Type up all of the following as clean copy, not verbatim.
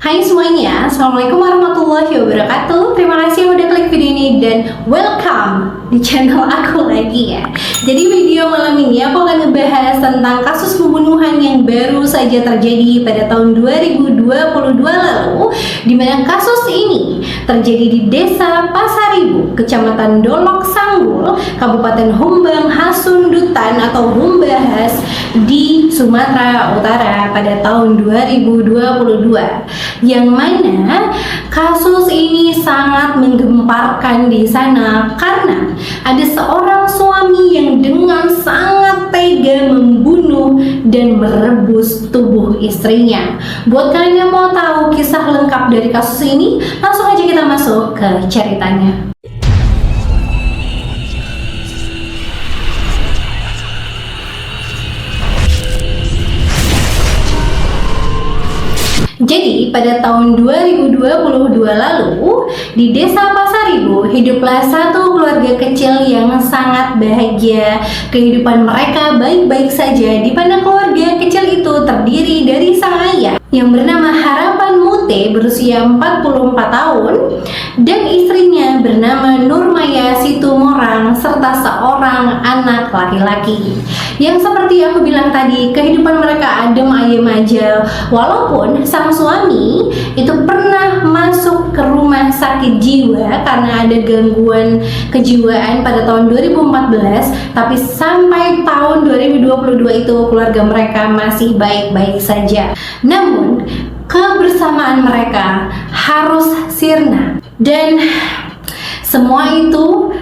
Hai semuanya, Assalamualaikum warahmatullahi wabarakatuh. Terima kasih udah klik video ini dan welcome di channel aku lagi ya. Jadi video malam ini aku akan ngebahas tentang kasus pembunuhan yang baru saja terjadi pada tahun 2022 lalu, di mana kasus ini terjadi di Desa Pasaribu, Kecamatan Dolok Sanggul, Kabupaten Humbang Hasundutan atau Humbahas di Sumatera Utara pada tahun 2022. Yang mana kasus ini sangat menggemparkan di sana karena ada seorang suami yang dengan sangat tega membunuh dan merebus tubuh istrinya. Buat kalian yang mau tahu kisah lengkap dari kasus ini, langsung aja kita masuk ke ceritanya. Jadi pada tahun 2022 lalu di Desa Pasaribu hiduplah satu keluarga kecil yang sangat bahagia. Kehidupan mereka baik-baik saja, di mana keluarga kecil itu terdiri dari sang ayah yang bernama Harapan Mute berusia 44 tahun dan istrinya bernama Nurmaya Situmorang serta seorang anak laki-laki. Yang seperti aku bilang tadi, kehidupan mereka adem ayem aja, walaupun sang suami itu pernah masuk ke rumah sakit jiwa karena ada gangguan kejiwaan pada tahun 2014, tapi sampai tahun 2022 itu keluarga mereka masih baik-baik saja. Namun kebersamaan mereka harus sirna, dan semua itu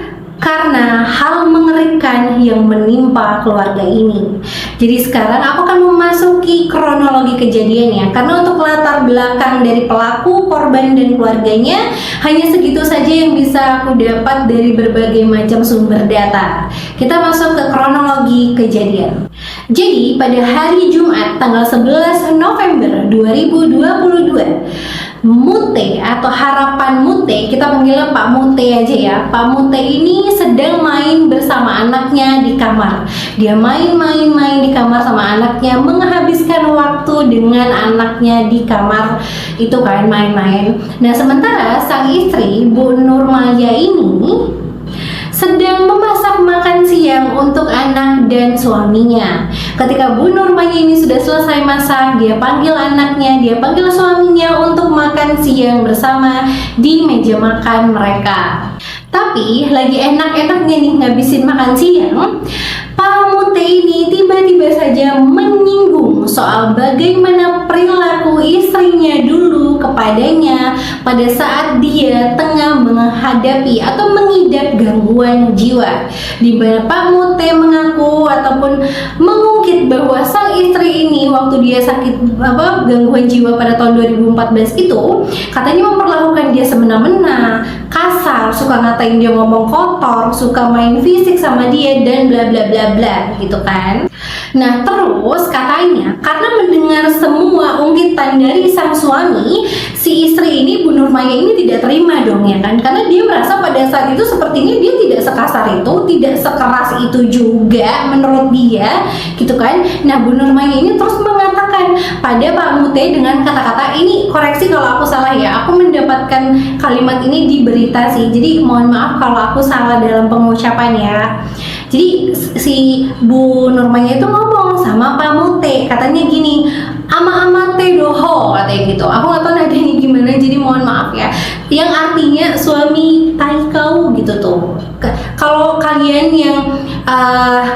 karena hal mengerikan yang menimpa keluarga ini. Jadi sekarang aku akan memasuki kronologi kejadiannya, karena untuk latar belakang dari pelaku, korban, dan keluarganya hanya segitu saja yang bisa aku dapat dari berbagai macam sumber data. Kita masuk ke kronologi kejadian. Jadi pada hari Jumat tanggal 11 November 2022, Mute atau Harapan Mute, kita panggilnya Pak Mute aja ya. Pak Mute ini sedang main bersama anaknya di kamar. Dia main-main di kamar sama anaknya, menghabiskan waktu dengan anaknya di kamar itu kan, main-main. Nah sementara sang istri Bu Nurmaya ini sedang memasak makan siang untuk anak dan suaminya. Ketika Bu Nurmaya ini sudah selesai masak, dia panggil anaknya, dia panggil suaminya untuk makan siang bersama di meja makan mereka. Tapi lagi enak-enaknya nih ngabisin makan siang, Pak Mute ini tiba-tiba saja menyinggung soal bagaimana perilaku istrinya dulu kepadanya pada saat dia tengah menghadapi atau mengidap gangguan jiwa. Di mana Pak Mute mengaku ataupun mengungkit bahwa sang istri ini waktu dia sakit gangguan jiwa pada tahun 2014 itu katanya memperlakukan dia semena-mena, kasar, suka ngatain dia ngomong kotor, suka main fisik sama dia dan bla bla bla bla gitu kan. Nah terus katanya karena mendengar semua ungkitan dari sang suami, si istri ini Bu Nurmaya ini tidak terima dong ya kan, karena dia merasa pada saat itu sepertinya dia tidak sekasar itu, tidak sekeras itu juga menurut dia gitu kan. Nah Bu Nurmaya ini terus mengatakan pada Pak Mute dengan kata-kata, ini koreksi kalau aku salah ya, aku mendapatkan kalimat ini di berita sih, jadi mohon maaf kalau aku salah dalam pengucapan ya. Jadi si Bu Nurmaya itu ngomong sama Pak Mute, katanya gini, ama-ama teh doho katanya gitu. Aku nggak tahu nadanya gimana, jadi mohon maaf ya. Yang artinya suami tai kau gitu tuh. Kalau kalian yang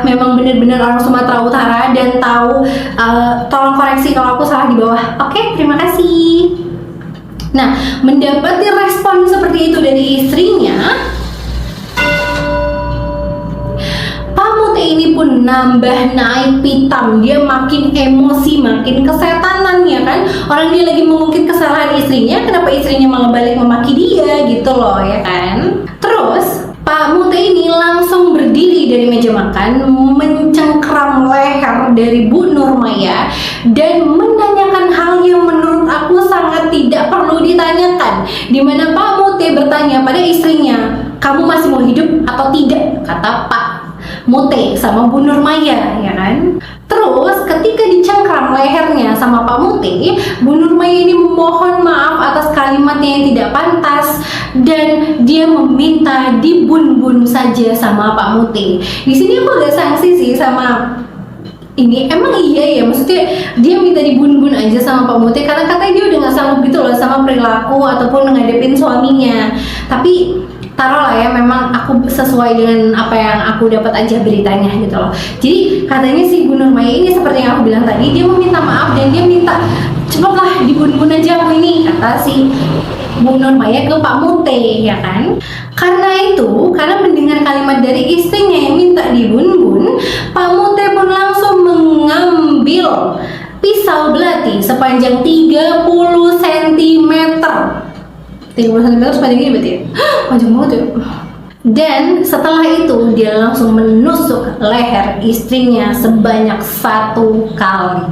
memang benar-benar orang Sumatera Utara dan tahu, tolong koreksi kalau aku salah di bawah. Oke, terima kasih. Nah, mendapati respon seperti itu dari istrinya, ini pun nambah naik pitam, dia makin emosi, makin kesetanan ya kan. Orang dia lagi mengungkit kesalahan istrinya, kenapa istrinya malah balik memaki dia gitu loh ya kan. Terus Pak Mute ini langsung berdiri dari meja makan, mencengkram leher dari Bu Nurmaya dan menanyakan hal yang menurut aku sangat tidak perlu ditanyakan, dimana Pak Mute bertanya pada istrinya, kamu masih mau hidup atau tidak, kata Pak Mute sama Bu Nurmaya ya kan. Terus ketika dicengkram lehernya sama Pak Mute, Bu Nurmaya ini memohon maaf dan dia meminta dibun-bun saja sama Pak Mute. Di sini aku agak sanksi sih sama ini, emang iya ya, maksudnya dia minta dibun-bun aja sama Pak Mute karena katanya dia udah gak sanggup gitu loh sama perilaku ataupun ngadepin suaminya. Tapi taruhlah ya, memang aku sesuai dengan apa yang aku dapat aja beritanya gitu loh. Jadi katanya si Bu Nurmaya ini seperti yang aku bilang tadi, dia meminta maaf dan dia minta cepatlah dibun-bun aja aku ini, kata si Bu Nurmaya ke Pak Mute, ya kan? Karena mendengar kalimat dari istrinya yang minta dibun-bun, Pak Mute pun langsung mengambil pisau belati sepanjang 30 cm. 30 cm sepanjang ini berarti ya? Panjang banget ya. Dan setelah itu dia langsung menusuk leher istrinya sebanyak 1 kali.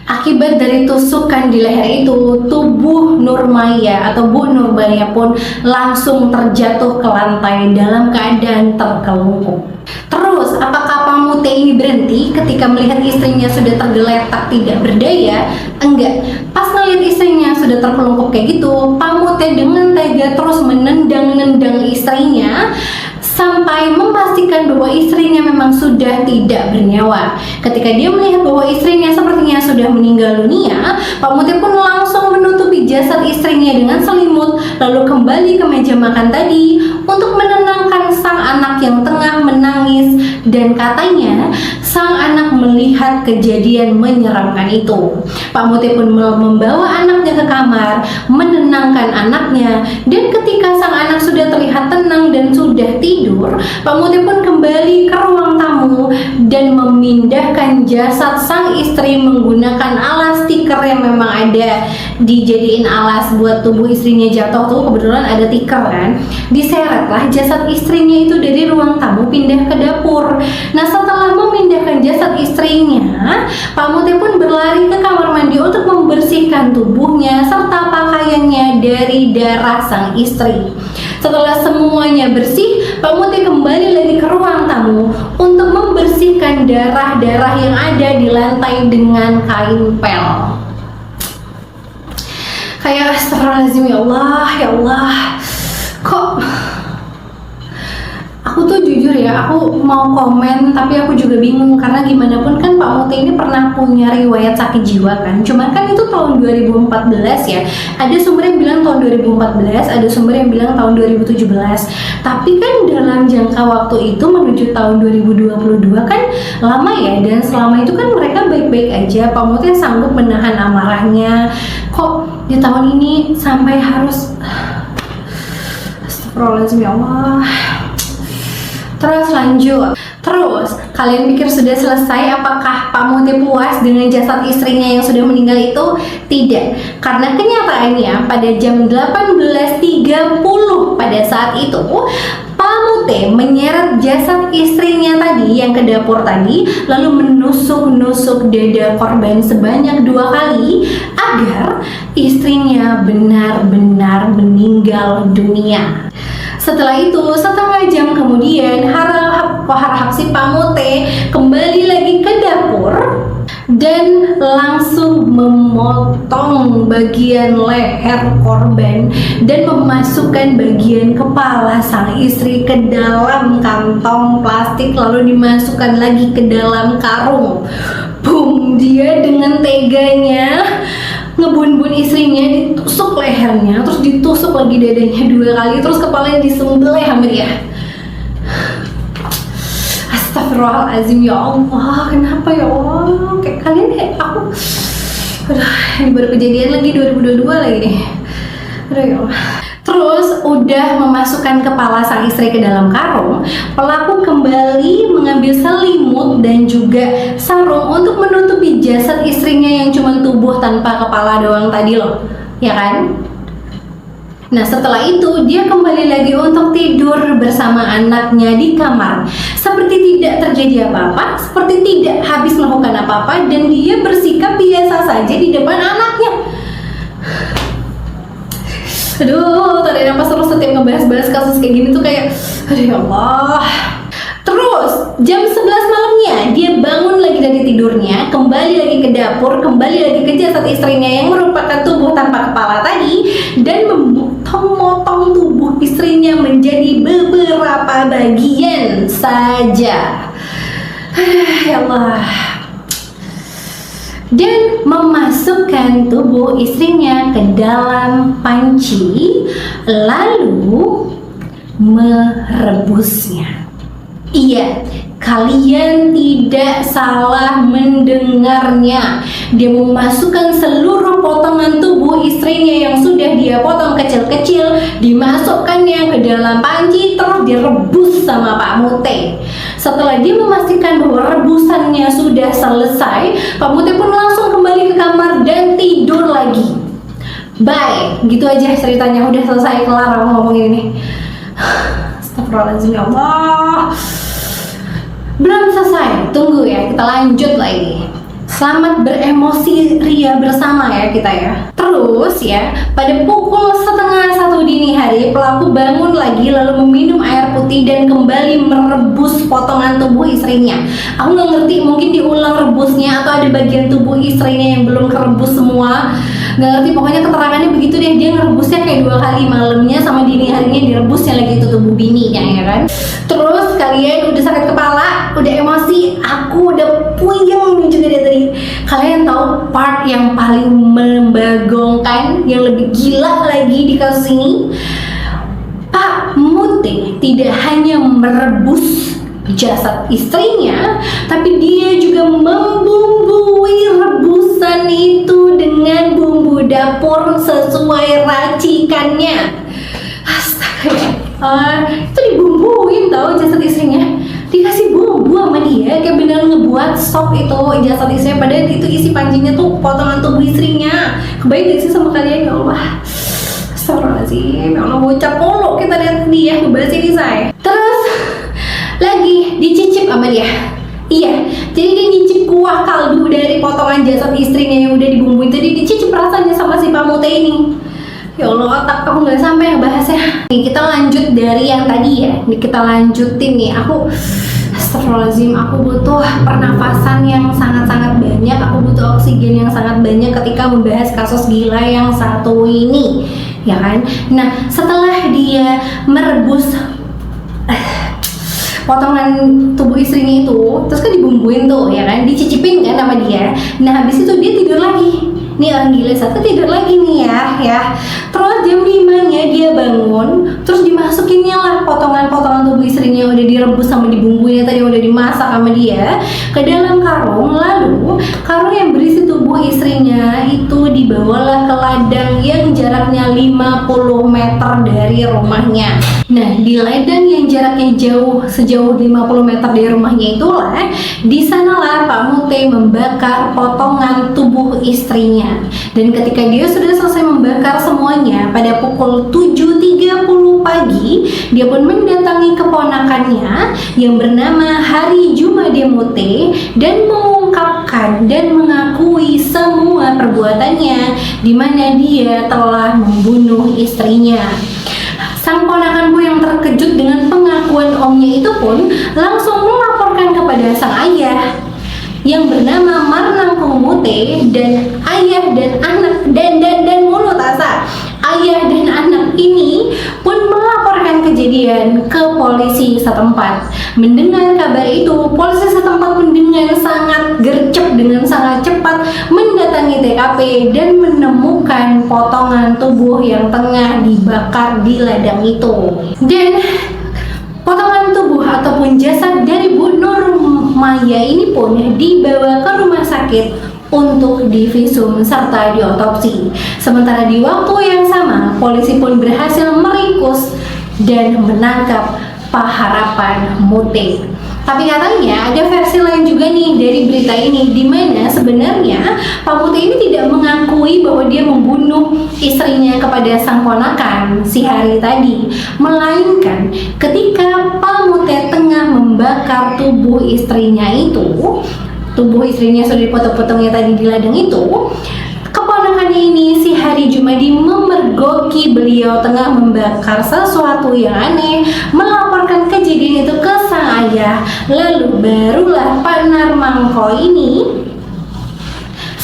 Akibat dari tusukan di leher itu, tubuh Nurmaya atau Bu Nurmaya pun langsung terjatuh ke lantai dalam keadaan terkelungkup. Terus, apakah Pak Mute ini berhenti ketika melihat istrinya sudah tergeletak tidak berdaya? Enggak. Pas ngelihat istrinya sudah terkelungkup kayak gitu, Pak Mute dengan tega terus menendang-nendang istrinya sampai memastikan bahwa istrinya memang sudah tidak bernyawa. Ketika dia melihat bahwa istrinya sepertinya sudah meninggal dunia, Pak Mute pun langsung menutupi jasad istrinya dengan selimut, lalu kembali ke meja makan tadi untuk menenangkan sang anak yang tengah menangis, dan katanya sang anak melihat kejadian menyeramkan itu. Pak Mute pun membawa anaknya ke kamar, menenangkan anaknya, dan ketika sang anak sudah terlihat tenang dan sudah tidur, Pak Mute pun kembali ke ruang tamu dan memindahkan jasad sang istri menggunakan alas tikar yang memang ada dijadiin alas buat tubuh istrinya jatuh tuh, kebetulan ada tikar kan. Diseretlah jasad istrinya itu dari ruang tamu pindah ke dapur. Nah, setelah memindahkan jasad istrinya, Pak Mute pun berlari ke kamar mandi untuk membersihkan tubuhnya serta pakaiannya dari darah sang istri. Setelah semuanya bersih, Pak Mute kembali lagi ke ruang tamu untuk membersihkan darah-darah yang ada di lantai dengan kain pel. Kayak astagfirullahaladzim, ya Allah, kok aku tuh jujur ya, aku mau komen tapi aku juga bingung karena gimana pun kan Pak Mute ini pernah punya riwayat sakit jiwa kan. Cuman kan itu tahun 2014 ya. Ada sumber yang bilang tahun 2014, ada sumber yang bilang tahun 2017. Tapi kan dalam jangka waktu itu menuju tahun 2022 kan lama ya, dan selama itu kan mereka baik-baik aja. Pak Mute sanggup menahan amarahnya. Kok di tahun ini sampai harus astagfirullahaladzim, ya Allah. Terus lanjut. Terus, kalian pikir sudah selesai? Apakah Pak Mute puas dengan jasad istrinya yang sudah meninggal itu? Tidak. Karena kenyataannya pada jam 18.30 pada saat itu, Pak Mute menyeret jasad istrinya tadi yang ke dapur tadi, lalu menusuk-nusuk dada korban sebanyak 2 kali agar istrinya benar-benar meninggal dunia. Setelah itu, setengah jam kemudian, harap si Pak Mute kembali lagi ke dapur dan langsung memotong bagian leher korban dan memasukkan bagian kepala sang istri ke dalam kantong plastik, lalu dimasukkan lagi ke dalam karung. Boom, dia dengan teganya ngebun-bun istrinya, ditusuk lehernya, terus ditusuk lagi dadanya 2 kali, terus kepalanya disembelih hampir ya. Astagfirullahaladzim, ya Allah, kenapa ya Allah? Kayak kalian kayak aku. Aduh, ini baru kejadian lagi 2022 lagi nih. Aduh ya Allah. Terus udah memasukkan kepala sang istri ke dalam karung, pelaku kembali mengambil selimut dan juga sarung untuk menutupi jasad istrinya yang cuma tubuh tanpa kepala doang tadi loh, ya kan? Nah, setelah itu dia kembali lagi untuk tidur bersama anaknya di kamar, seperti tidak terjadi apa-apa, seperti tidak habis melakukan apa-apa, dan dia bersikap biasa saja di depan anaknya. Aduh, tarik nafas terus setiap ngebahas-bahas kasus kayak gini tuh kayak, aduh ya Allah. Terus jam 11 malamnya dia bangun lagi dari tidurnya, kembali lagi ke dapur, kembali lagi ke jasad istrinya yang merupakan tubuh tanpa kepala tadi, dan memotong tubuh istrinya menjadi beberapa bagian saja. Ya Allah. Dan memasukkan tubuh istrinya ke dalam panci, lalu merebusnya. Iya, kalian tidak salah mendengarnya. Dia memasukkan seluruh potongan tubuh istrinya yang sudah dia potong kecil-kecil, dimasukkannya ke dalam panci, terus direbus sama Pak Mute. Setelah dia memastikan bahwa rebusannya sudah selesai, Pak Mute pun langsung kembali ke kamar dan tidur lagi. Bye, gitu aja ceritanya, udah selesai, kelar aku ngomongin ini. Astagfirullahaladzim, ya Allah. Belum selesai, tunggu ya, kita lanjut lagi. Selamat beremosi ria bersama ya kita ya. Terus ya, pada pukul 12:30 dini hari, pelaku bangun lagi lalu meminum air putih dan kembali merebus potongan tubuh istrinya. Aku nggak ngerti, mungkin diulang rebusnya atau ada bagian tubuh istrinya yang belum kerebus semua. Nggak ngerti, pokoknya keterangannya begitu deh. Dia ngerebusnya kayak 2 kali, malamnya sama dini harinya direbusnya lagi itu tubuh bininya ya kan. Terus kalian udah sakit kepala, udah emosi, aku udah puyeng juga dari tadi. Kalian tahu part yang paling membagongkan, yang lebih gila lagi di kasus ini? Pak Mute tidak hanya merebus jasad istrinya, tapi dia juga membumbui rebusan itu dengan bumbu dapur sesuai racikannya. Astaga, itu dibumbuin tau jasad istrinya, dikasih bumbu sama dia kayak bener ngebuat sop itu jasad istrinya, padahal itu isi pancinya tuh potongan tubuh istrinya. Kebayang gak sih sama kalian? Ya Allah, astagfirullahaladzim, ya Allah, bocah polo kita lihat dia ngebahas ini saya. Terus lagi dicicip sama dia. Iya, jadi dia nyicip kuah kaldu dari potongan jasad istrinya yang udah dibumbuin tadi, dicicip rasanya sama si Pak Mute ini. Ya Allah, otak aku nggak sampai ngebahasnya. Nih kita lanjut dari yang tadi ya. Nih kita lanjutin nih. Astagfirullahaladzim, aku butuh pernafasan yang sangat-sangat banyak. Aku butuh oksigen yang sangat banyak ketika membahas kasus gila yang satu ini, ya kan? Nah, setelah dia merebus potongan tubuh istrinya itu, terus kan dibumbuin tuh, ya kan? Dicicipin kan sama dia. Nah, habis itu dia tidur lagi. Nih orang gila satu tidur lagi nih ya. Terus jam 5-nya dia bangun, terus dimasukinnya lah potongan-potongan tubuh istrinya yang udah direbus sama dibumbuinnya tadi, yang udah dimasak sama dia ke dalam karung. Lalu karung yang berisi tubuh istrinya itu dibawalah ke ladang yang jaraknya 50 meter dari rumahnya. Nah, di ladang yang jaraknya sejauh 50 meter dari rumahnya itulah, di sanalah Pak Mute membakar potongan tubuh istrinya. Dan ketika dia sudah selesai membakar semuanya pada pukul 7.30 pagi, dia pun mendatangi keponakannya yang bernama Hari Jumade Mute dan mengungkapkan dan mengakui semua perbuatannya, di mana dia telah membunuh istrinya. Sang ponakanku yang terkejut dengan pengakuan omnya itu pun langsung melaporkan kepada sang ayah yang bernama Marnangkung Mute, dan ayah dan anak dan mulut asa. Ayah dan anak ini pun melaporkan kejadian ke polisi setempat. Mendengar kabar itu, polisi setempat pun dengan sangat gercep, dengan sangat cepat mendatangi TKP dan menemukan potongan tubuh yang tengah dibakar di ladang itu. Dan potongan tubuh ataupun jasad dari Bu Nur Maya ini pun dibawa ke rumah sakit untuk divisum serta diotopsi. Sementara di waktu yang sama, polisi pun berhasil meringkus dan menangkap Pak Harapan Mute. Tapi katanya ada versi lain juga nih dari berita ini, di mana sebenarnya Pak Mute ini tidak mengakui bahwa dia membunuh istrinya kepada sang ponakan si Hari tadi, melainkan ketika Pak Mute tengah membakar tubuh istrinya itu, tubuh istrinya sudah dipotong-potongnya tadi di ladang itu, keponakannya ini si Hari Jumadi memergoki beliau tengah membakar sesuatu yang aneh, melaporkan kejadian itu ke sang ayah. Lalu barulah Pak Narmangko ini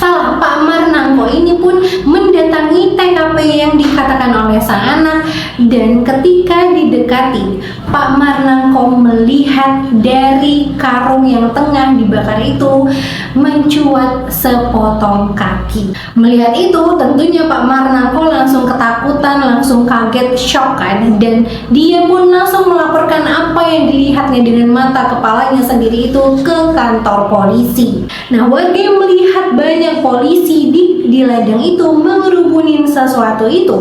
Pak Marnangko ini pun mendatangi TKP yang dikatakan oleh sang anak, dan ketika didekati, Pak Marnangko melihat dari karung yang tengah dibakar itu mencuat sepotong kaki. Melihat itu tentunya Pak Marnangko langsung ketakutan, langsung kaget, shock kan, dan dia pun langsung melaporkan apa yang dilihatnya dengan mata kepalanya sendiri itu ke kantor polisi. Nah, warga yang melihat banyak polisi di ladang itu mengerubunin sesuatu itu,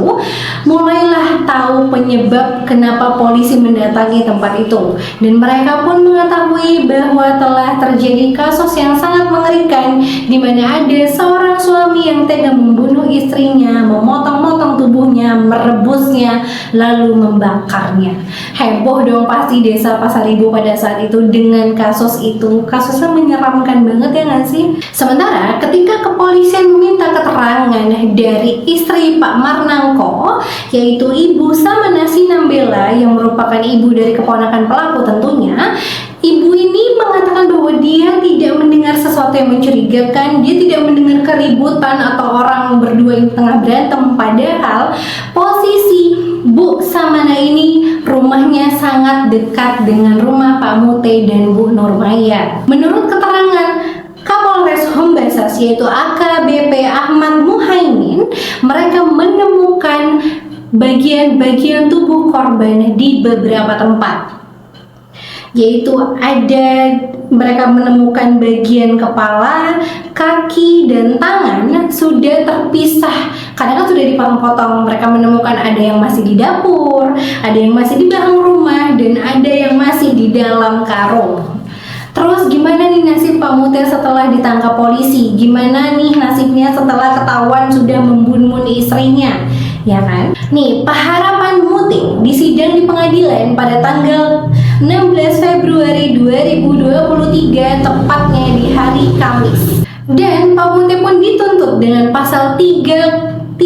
mulailah tahu penyebab kenapa polisi mendatangi tempat itu, dan mereka pun mengetahui bahwa telah terjadi kasus yang sangat mengerikan di mana ada seorang suami yang tega membunuh istrinya, memotong-motong tubuhnya, merebusnya, lalu membakarnya. Heboh dong pasti desa Pasaribo pada saat itu dengan kasus itu. Kasusnya menyeramkan banget ya nggak sih? Sementara ketika kepolisian meminta keterangan dari istri Pak Marnangko, yaitu Ibu Samanasi Nambela yang merupakan ibu dari keponakan pelaku tentunya, ibu ini mengatakan bahwa dia tidak mendengar sesuatu yang mencurigakan, dia tidak mendengar keributan atau orang berdua yang tengah berantem, padahal posisi Bu Samana ini rumahnya sangat dekat dengan rumah Pak Mute dan Bu Nurmaya. Menurut keterangan Kapolres Hombassas yaitu AKBP Ahmad Muhaimin, mereka menemukan bagian-bagian tubuh korban di beberapa tempat, yaitu mereka menemukan bagian kepala, kaki, dan tangan sudah terpisah. Kadang kan sudah dipotong-potong. Mereka menemukan ada yang masih di dapur, ada yang masih di belakang rumah, dan ada yang masih di dalam karung. Terus gimana nih nasib Pak Mute setelah ditangkap polisi? Gimana nih nasibnya setelah ketahuan sudah membunuh istrinya? Ya kan? Nih, Pak Harapan Mute disidang di pengadilan pada tanggal 16 Februari 2023, tepatnya di hari Kamis. Dan Pak Mute pun dituntut dengan pasal 340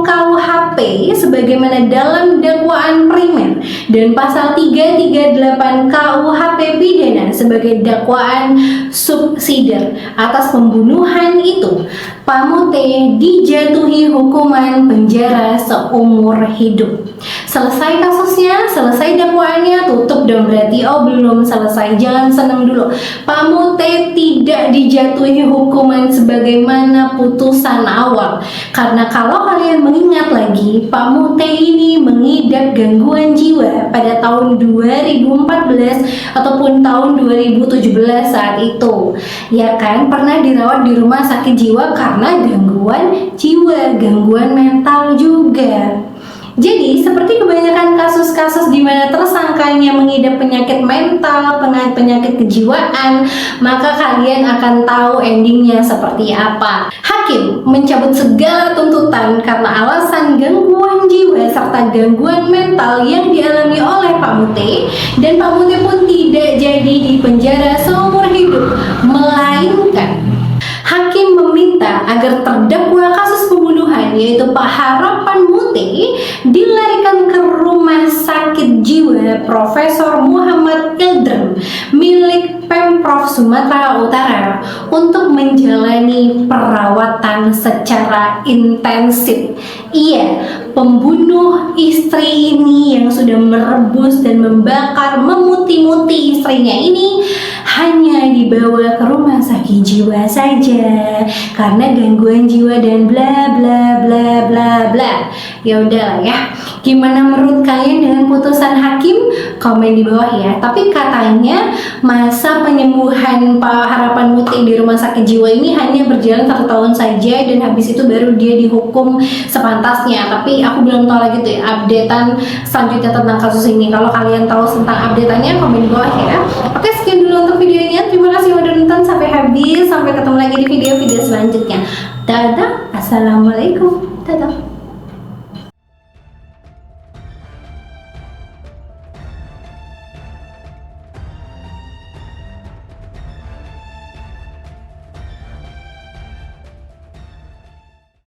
KUHP sebagaimana dalam dakwaan primer dan pasal 338 KUHP pidana sebagai dakwaan subsidiar atas pembunuhan itu. Pak Mute dijatuhi hukuman penjara seumur hidup. Selesai kasusnya, selesai dakwaannya, tutup dong berarti. Oh, belum selesai, jangan senang dulu. Pak Mute tidak dijatuhi hukuman sebagaimana putusan awal. Karena kalau kalian mengingat lagi, Pak Mute ini mengidap gangguan jiwa pada tahun 2014 ataupun tahun 2017 saat itu. Ya kan, pernah dirawat di rumah sakit jiwa karena gangguan jiwa, gangguan mental juga. Jadi, seperti kebanyakan kasus-kasus di mana tersangkanya mengidap penyakit mental, penyakit kejiwaan, maka kalian akan tahu endingnya seperti apa. Hakim mencabut segala tuntutan karena alasan gangguan jiwa serta gangguan mental yang dialami oleh Pak Mute, dan Pak Mute pun tidak jadi dipenjara seumur hidup, melainkan hakim meminta agar terdakwa kasus pembunuhan yaitu Pak Harapan Mute dilarikan ke rumah sakit jiwa Profesor Muhammad Idrem milik Pemprov Sumatera Utara untuk menjalani perawatan secara intensif. Iya, pembunuh istri ini yang sudah merebus dan membakar, memuti-muti istrinya ini hanya dibawa ke rumah sakit jiwa saja karena gangguan jiwa dan bla bla bla bla bla. Ya udahlah ya. Gimana menurut kalian dengan putusan hakim? Komen di bawah ya. Tapi katanya masa penyembuhan Pak Harapan Mute di rumah sakit jiwa ini hanya berjalan 1 tahun saja, dan habis itu baru dia dihukum sepantasnya. Tapi aku belum tahu lagi tuh ya, updatean selanjutnya tentang kasus ini. Kalau kalian tahu tentang updateannya, komen di bawah ya. Oke, sekian dulu untuk videonya. Terima kasih udah nonton sampai habis. Sampai ketemu lagi di video-video selanjutnya. Dadah, assalamualaikum. Dadah.